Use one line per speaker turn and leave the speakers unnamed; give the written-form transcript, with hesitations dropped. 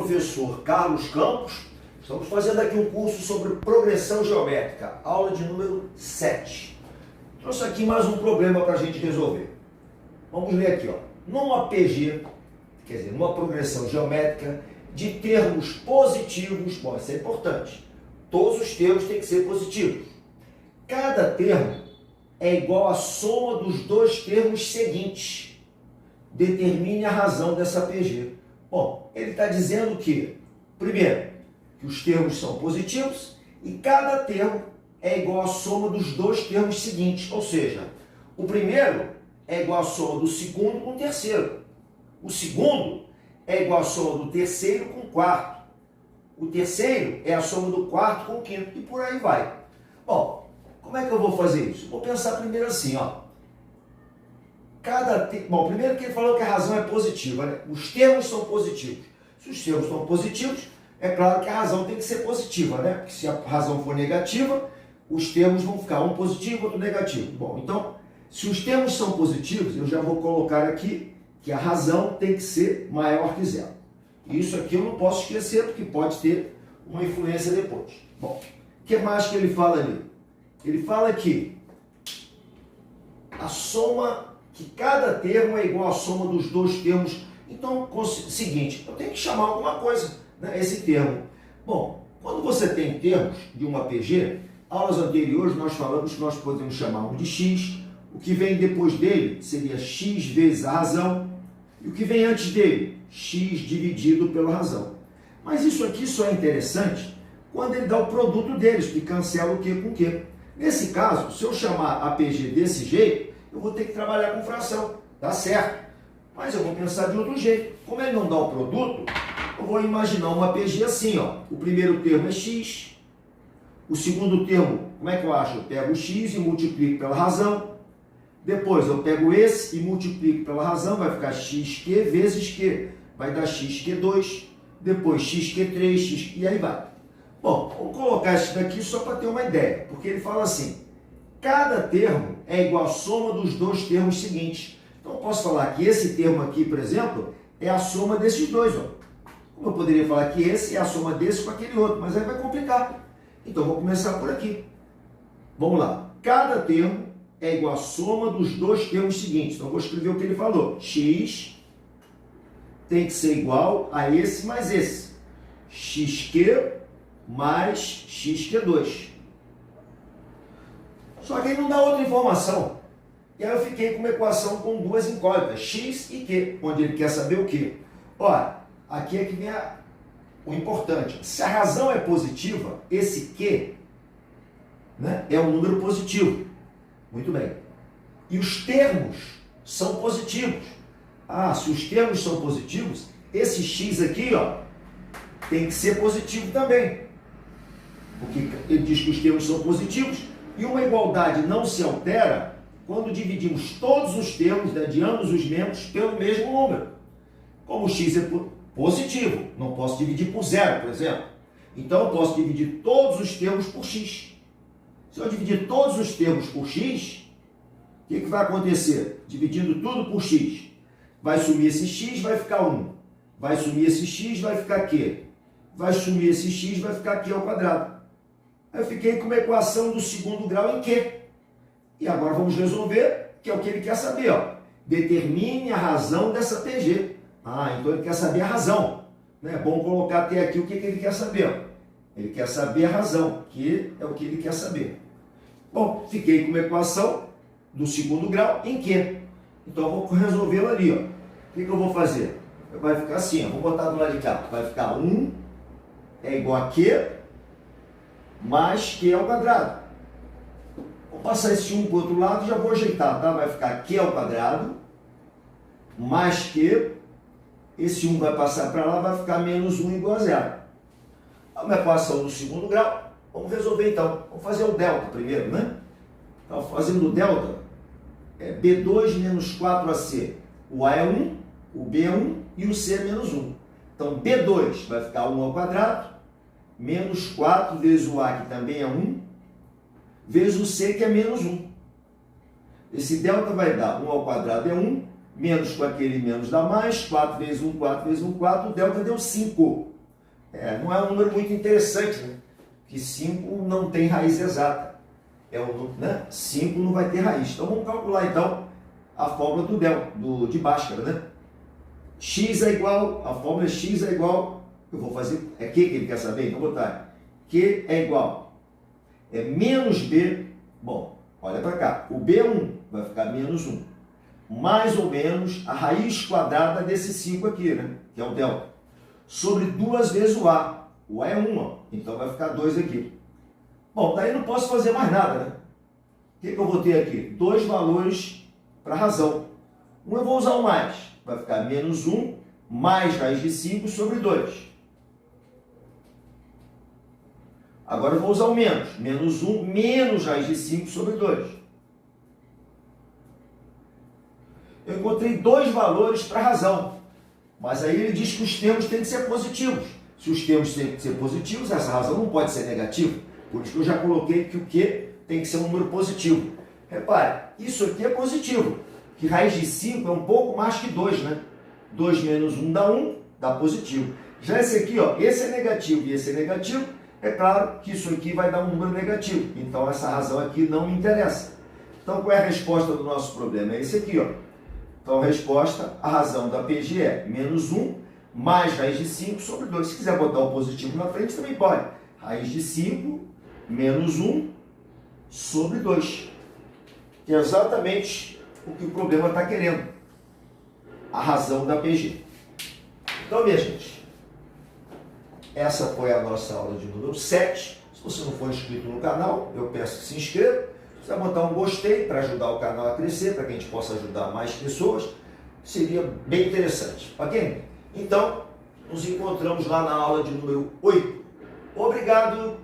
professor Carlos Campos. Estamos fazendo aqui um curso sobre progressão geométrica, aula de número 7. Trouxe aqui mais um problema para a gente resolver. Vamos ler aqui, ó. Numa PG, quer dizer, numa progressão geométrica de termos positivos, bom, isso é importante. Todos os termos têm que ser positivos. Cada termo é igual à soma dos dois termos seguintes. Determine a razão dessa PG. Bom, ele está dizendo que, primeiro, que os termos são positivos e cada termo é igual à soma dos dois termos seguintes. Ou seja, o primeiro é igual à soma do segundo com o terceiro. O segundo é igual à soma do terceiro com o quarto. O terceiro é a soma do quarto com o quinto. E por aí vai. Bom, como é que eu vou fazer isso? Vou pensar primeiro assim, ó. Bom, primeiro que ele falou que a razão é positiva, né? Os termos são positivos. Se os termos são positivos, é claro que a razão tem que ser positiva, né? Porque se a razão for negativa, os termos vão ficar um positivo, outro negativo. Bom, então, se os termos são positivos, eu já vou colocar aqui que a razão tem que ser maior que zero. Isso aqui eu não posso esquecer, porque pode ter uma influência depois. Bom, o que mais que ele fala ali? Ele fala que a soma, que cada termo é igual à soma dos dois termos. Então, seguinte, eu tenho que chamar alguma coisa, né, esse termo. Bom, quando você tem termos de uma PG, aulas anteriores nós falamos que nós podemos chamar um de x, o que vem depois dele seria x vezes a razão, e o que vem antes dele, x dividido pela razão. Mas isso aqui só é interessante quando ele dá o produto deles, que cancela o que com o que. Nesse caso, se eu chamar a PG desse jeito, eu vou ter que trabalhar com fração, tá certo? Mas eu vou pensar de outro jeito. Como ele não dá o produto, eu vou imaginar uma PG assim, ó. O primeiro termo é x, o segundo termo, como é que eu acho? Eu pego o x e multiplico pela razão. Depois eu pego esse e multiplico pela razão, vai ficar xq vezes q, vai dar xq2, depois xq3, x, e aí vai. Bom, vamos colocar isso daqui só para ter uma ideia, porque ele fala assim, cada termo é igual à soma dos dois termos seguintes. Então eu posso falar que esse termo aqui, por exemplo, é a soma desses dois, ó. Como eu poderia falar que esse é a soma desse com aquele outro, mas aí vai complicar. Então vou começar por aqui. Vamos lá. Cada termo é igual à soma dos dois termos seguintes. Então, eu vou escrever o que ele falou. X tem que ser igual a esse mais esse. xq mais xq2. Só que ele não dá outra informação. E aí eu fiquei com uma equação com duas incógnitas, x e q, onde ele quer saber o quê? Olha, aqui é que vem o importante. Se a razão é positiva, esse q, né, é um número positivo. Muito bem. E os termos são positivos. Ah, se os termos são positivos, esse x aqui, ó, tem que ser positivo também. Porque ele diz que os termos são positivos e uma igualdade não se altera quando dividimos todos os termos, né, de ambos os membros pelo mesmo número. Como o x é positivo, não posso dividir por zero, por exemplo. Então eu posso dividir todos os termos por x. Se eu dividir todos os termos por x, o que vai acontecer? Dividindo tudo por x. Vai sumir esse x, vai ficar 1. Vai sumir esse x, vai ficar q. Vai sumir esse x, vai ficar q ao quadrado. Aí eu fiquei com uma equação do segundo grau em q. E agora vamos resolver, que é o que ele quer saber, ó. Determine a razão dessa PG. Ah, então ele quer saber a razão. É bom colocar até aqui o que ele quer saber, ó. Ele quer saber a razão, que é o que ele quer saber. Bom, fiquei com uma equação do segundo grau em Q. Então, eu vou resolvê-la ali, ó. O que eu vou fazer? Vai ficar assim, ó. Vou botar do lado de cá. Vai ficar 1 é igual a Q mais Q ao quadrado. Vou passar esse 1 para o outro lado e já vou ajeitar, tá? Vai ficar Q ao quadrado mais Q. Esse 1 vai passar para lá, vai ficar menos 1 igual a zero. Uma equação do segundo grau. Vamos resolver então. Vamos fazer o delta primeiro, né? Então, fazendo o delta, é B2 menos 4AC. O A é 1, o B é 1 e o C é menos 1. Então, B2 vai ficar 1 ao quadrado, menos 4 vezes o A, que também é 1, vezes o C, que é menos 1. Esse delta vai dar 1 ao quadrado é 1, menos com aquele menos dá mais, 4 vezes 1, 4 vezes 1, 4, o delta deu 5. Não é um número muito interessante, né? Que 5 não tem raiz exata. 5 não vai ter raiz. Então vamos calcular então a fórmula do delta, de Bhaskara, né? X é igual, a fórmula x é igual, eu vou fazer, é Q que ele quer saber, então vou botar Q é igual, menos B, bom, olha para cá, o B1 vai ficar menos 1, mais ou menos a raiz quadrada desse 5 aqui, né? Que é o delta, sobre 2 vezes o A é 1, ó, então vai ficar 2 aqui. Bom, daí não posso fazer mais nada, né? O que eu vou ter aqui? Dois valores para razão. Um eu vou usar o mais, vai ficar menos 1 mais raiz de 5 sobre 2. Agora eu vou usar o menos, menos 1 menos raiz de 5 sobre 2. Eu encontrei dois valores para razão, mas aí ele diz que os termos têm que ser positivos. Se os termos têm que ser positivos, essa razão não pode ser negativa. Por isso que eu já coloquei que o Q tem que ser um número positivo. Repare, isso aqui é positivo, que raiz de 5 é um pouco mais que 2, né? 2 menos 1 dá 1, dá positivo. Já esse aqui, ó, esse é negativo e esse é negativo, é claro que isso aqui vai dar um número negativo. Então essa razão aqui não me interessa. Então qual é a resposta do nosso problema? É esse aqui, ó. Então a resposta, a razão da PG é menos 1 mais raiz de 5 sobre 2. Se quiser botar o positivo na frente, também pode. Raiz de 5 menos 1 sobre 2. Que é exatamente o que o problema está querendo. A razão da PG. Então, minha gente, essa foi a nossa aula de número 7. Se você não for inscrito no canal, eu peço que se inscreva. Você vai botar um gostei para ajudar o canal a crescer, para que a gente possa ajudar mais pessoas. Seria bem interessante. Ok? Então, nos encontramos lá na aula de número 8. Obrigado